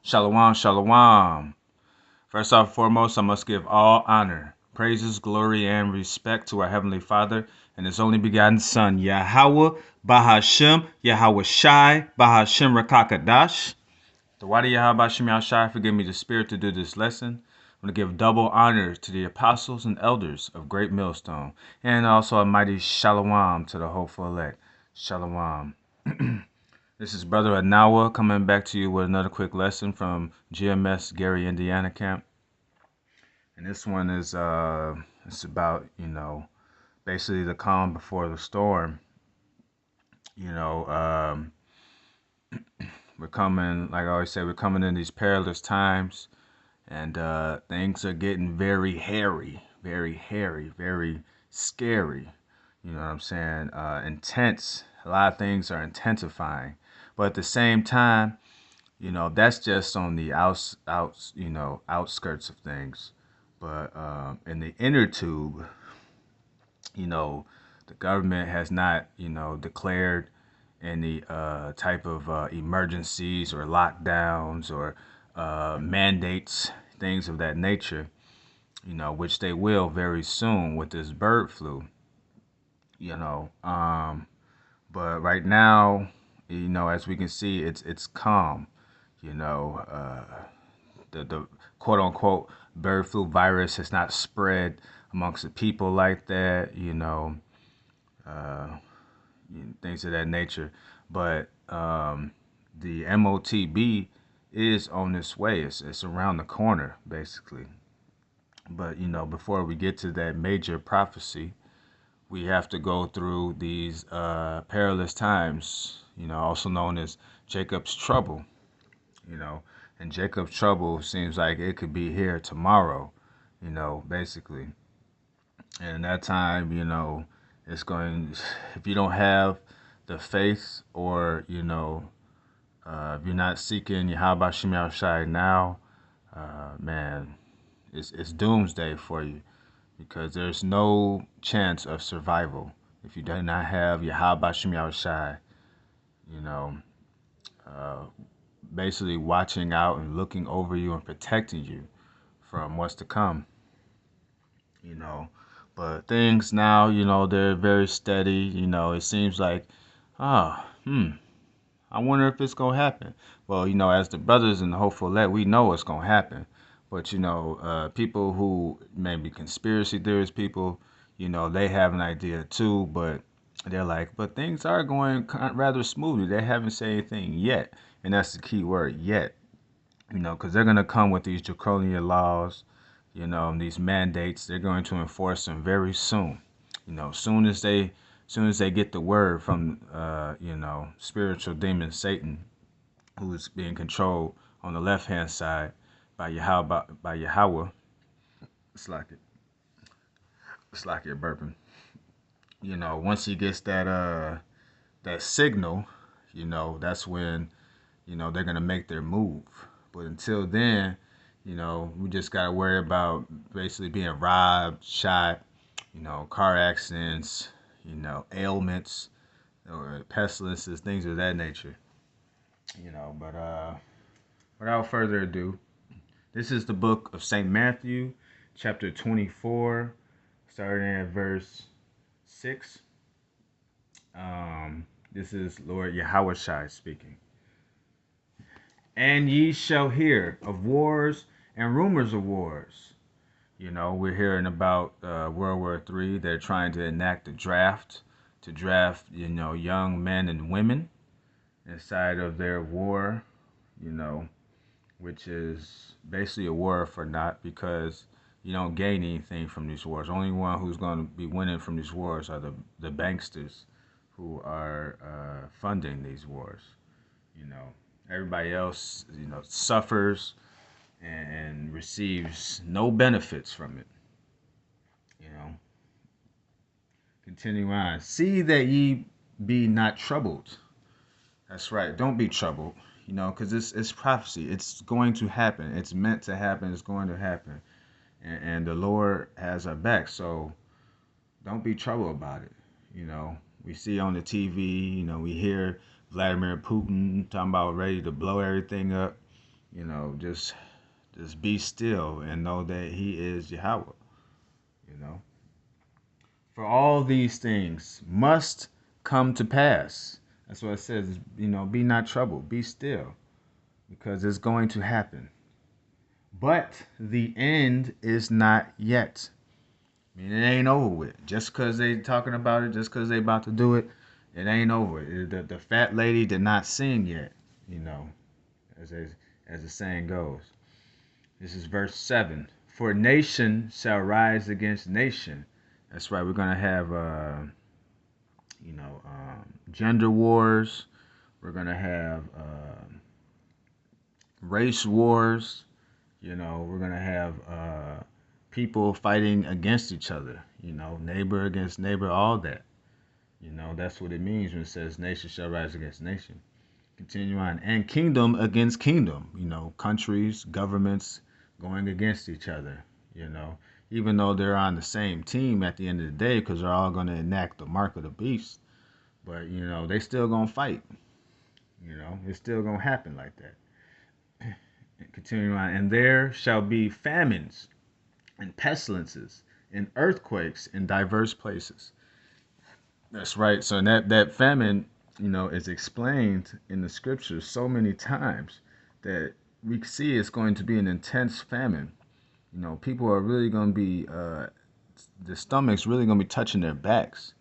Shalom, shalom. First off and foremost, I must give all honor, praises, glory, and respect to our Heavenly Father and His only begotten Son, Yahweh, Bahashem, Yahweh Shai, Bahashem Rakakadash. The Wadi Yahweh Shem Yahshai, forgive me the spirit to do this lesson. I'm going to give double honor to the apostles and elders of Great Millstone, and also a mighty shalom to the hopeful elect. Shalom. This is Brother Anawa coming back to you with another quick lesson from GMS Gary, Indiana camp. And this one is it's about, basically the calm before the storm. You know, we're coming, like I always say, we're coming in these perilous times, and things are getting very hairy, very scary. You know what I'm saying? Intense. A lot of things are intensifying, but at the same time, that's just on the outskirts of things. But in the inner tube, the government has not, declared any type of emergencies or lockdowns or mandates, things of that nature, which they will very soon with this bird flu, you know. But right now, as we can see, it's calm. The quote unquote bird flu virus has not spread amongst the people like that. Uh, things of that nature. But the MOTB is on its way. It's around the corner, basically. But before we get to that major prophecy, we have to go through these perilous times. Also known as Jacob's trouble. You know, and Jacob's trouble seems like it could be here tomorrow. Basically. And that time, it's going. If you don't have the faith, or if you're not seeking Yahweh Shem Shai now, man, it's doomsday for you, because there's no chance of survival if you do not have Yahweh Shem Shai. You know, uh, basically watching out and looking over you and protecting you from what's to come. You know, but things now, they're very steady. It seems like, ah, I wonder if it's gonna happen. Well, as the brothers in the hopeful elect, we know it's gonna happen. But people who maybe conspiracy theorists, people, they have an idea too. But they're like, but things are going rather smoothly. They haven't said anything yet, and that's the key word, yet. Because they're gonna come with these draconian laws, and these mandates. They're going to enforce them very soon. Soon as they get the word from spiritual demon Satan, who's being controlled on the left hand side by Yahweh. It's like it. It's like you're burping. Once he gets that signal, that's when they're gonna make their move. But until then, we just gotta worry about basically being robbed, shot, car accidents, ailments, or pestilences, things of that nature. But without further ado, this is the book of St. Matthew, chapter 24, starting at verse 6. This is Lord Yahweh Shai speaking. And ye shall hear of wars and rumors of wars. We're hearing about World War III. They're trying to enact a draft to draft, young men and women inside of their war, which is basically a war for naught, because you don't gain anything from these wars. Only one who's going to be winning from these wars are the banksters who are funding these wars. Everybody else, suffers and receives no benefits from it. You know, continue on. See that ye be not troubled. That's right. Don't be troubled. Because it's prophecy. It's going to happen. It's meant to happen. It's going to happen. And the Lord has our back. So don't be troubled about it. We see on the TV, we hear Vladimir Putin talking about ready to blow everything up. Just be still and know that He is Yahweh. You know, for all these things must come to pass. That's what it says. Be not troubled, be still, because it's going to happen. But the end is not yet. I mean, it ain't over with. Just because they talking about it, just because they about to do it, it ain't over. The fat lady did not sing yet, you know, as as the saying goes. This is verse 7. For nation shall rise against nation. That's right. We're gonna have gender wars. We're gonna have race wars. We're gonna have people fighting against each other. Neighbor against neighbor. All that. That's what it means when it says nation shall rise against nation. Continue on. And kingdom against kingdom. Countries, governments going against each other. You know, even though they're on the same team at the end of the day, because they're all going to enact the mark of the beast. But they still gonna fight. It's still gonna happen like that. And continue on. And there shall be famines and pestilences and earthquakes in diverse places. That's right. So that famine, is explained in the scriptures so many times that we see it's going to be an intense famine. People are really going to be, the stomach's really going to be touching their backs.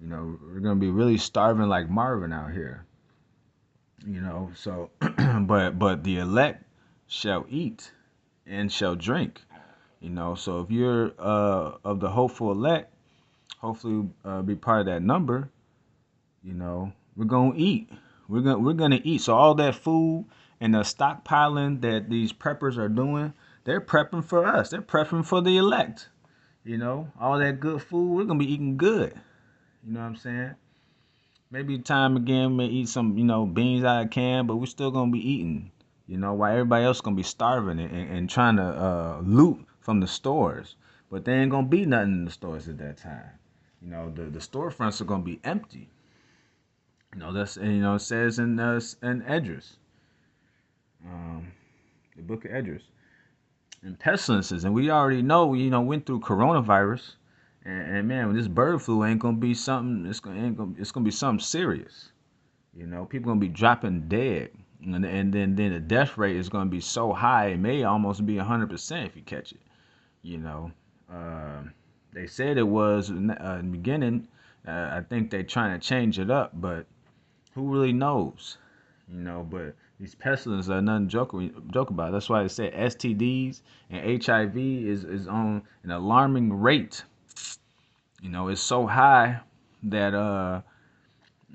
We're going to be really starving like Marvin out here. So, but the elect shall eat and shall drink. So if you're of the hopeful elect, hopefully be part of that number. We're gonna eat. We're gonna eat. So all that food and the stockpiling that these preppers are doing, they're prepping for us. They're prepping for the elect. All that good food, we're gonna be eating good. You know what I'm saying? Maybe time again, may eat some, beans out of can, but we're still gonna be eating. While everybody else gonna be starving and trying to loot from the stores, but there ain't gonna be nothing in the stores at that time. The storefronts are gonna be empty. That's it says in Edris, um, the book of Edris, and pestilences, and we already know went through coronavirus, and man, when this bird flu ain't gonna be something. It's gonna be something serious. People gonna be dropping dead, and then the death rate is gonna be so high it may almost be 100% if you catch it. You know, uh, they said it was in the beginning. I think they're trying to change it up, but who really knows? But these pestilences are nothing joke about. That's why they say STDs and HIV is on an alarming rate. It's so high that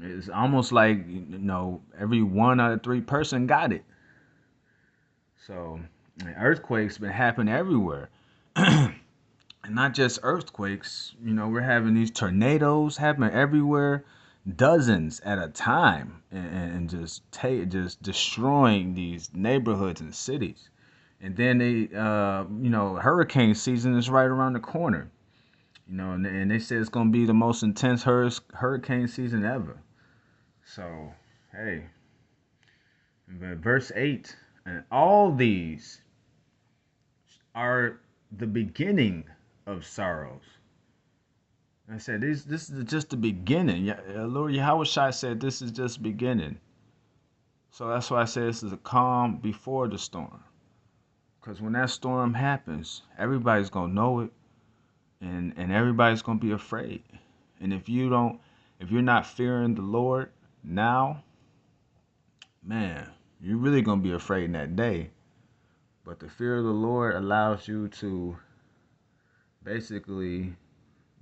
it's almost like every 1 out of 3 person got it. So earthquakes been happening everywhere. And not just earthquakes, we're having these tornadoes happening everywhere, dozens at a time, and just destroying these neighborhoods and cities. And then hurricane season is right around the corner. And they say it's gonna be the most intense hurricane season ever. So, hey, but verse 8, and all these are the beginning of sorrows. I said, this is just the beginning. Lord Yahweh Shai said this is just beginning. So that's why I say this is a calm before the storm. Because when that storm happens, everybody's going to know it, and everybody's going to be afraid. And if you're not fearing the Lord now, man, you're really going to be afraid in that day. But the fear of the Lord allows you to basically,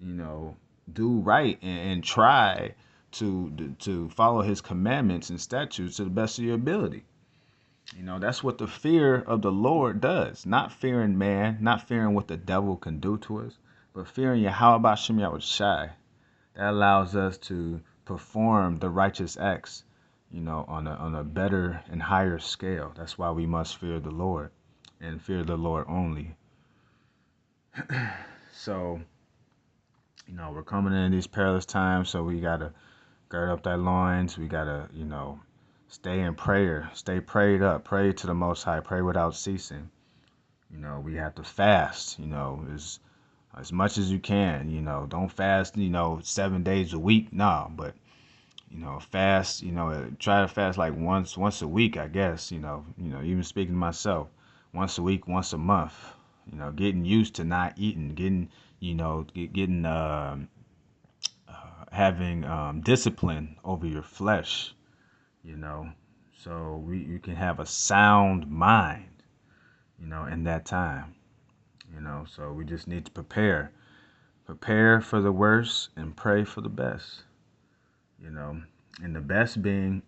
do right and try to follow his commandments and statutes to the best of your ability. That's what the fear of the Lord does. Not fearing man, not fearing what the devil can do to us, but fearing Yahweh Bashem Yahweh Shai. That allows us to perform the righteous acts, on a better and higher scale. That's why we must fear the Lord and fear the Lord only. So, we're coming in these perilous times, so we gotta gird up our loins. We gotta, Stay in prayer. Stay prayed up. Pray to the Most High. Pray without ceasing. We have to fast, as much as you can. Don't fast, 7 days a week. No, but, fast, try to fast like once a week, I guess, even speaking to myself, once a week, once a month, getting used to not eating, getting, having discipline over your flesh, you know, so you can have a sound mind, in that time, so we just need to prepare for the worst and pray for the best, you know, and the best being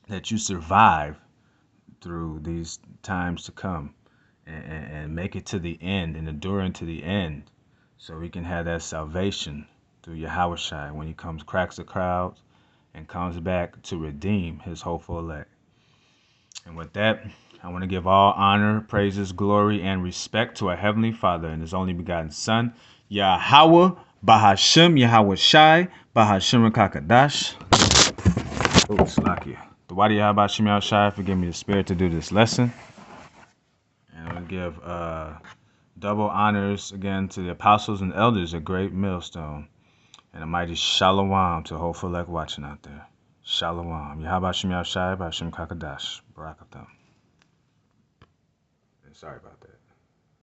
that you survive through these times to come and make it to the end and endure into the end so we can have that salvation through Yahushua when he comes, cracks the crowds, and comes back to redeem his hopeful elect. And with that, I want to give all honor, praises, glory, and respect to our Heavenly Father and his only begotten Son, Yahweh, Bahashem, Yahweh Shai, Bahashem Kakadash. Oh, Slakia. The Wadi Yahweh Shem Yahweh Shai, forgive me the spirit to do this lesson. And I will give double honors again to the apostles and elders of Great Millstone. And a mighty shalom to hopeful elect watching out there. Shalom. Yahweh Shem Yahweh Shai, Bahashem Kakadash. Barakatam. Sorry about that.